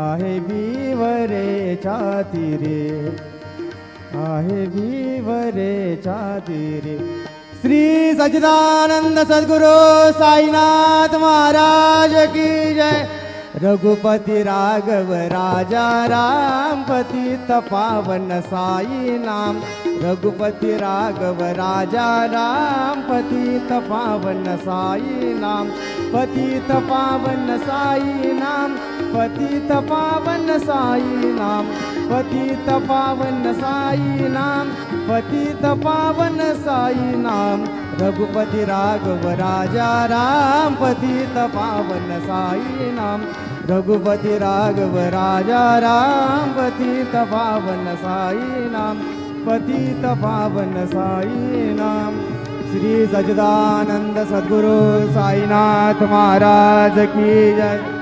आहे विवरेच्या तीरे, आहे विवरेच्या तीरे। श्री सच्चिदानंद सद्गुरु साईनाथ महाराज की जय। रघुपति राघव राजा राम पतित पावन साई नाम। रघुपति राघव राजा राम पतित पावन साई नाम। पतित पावन साई नाम, पतित पावन साई नाम। पतित पावन साई नाम, पतित पावन साई नाम। रघुपति राघव राजा राम पतित पावन साई नाम। रघुपति राघव राजा राम पतित पावन साई नाम। पतित पावन साई नाम। श्री सच्चिदानंद सद्गुरु साईनाथ महाराज की जय।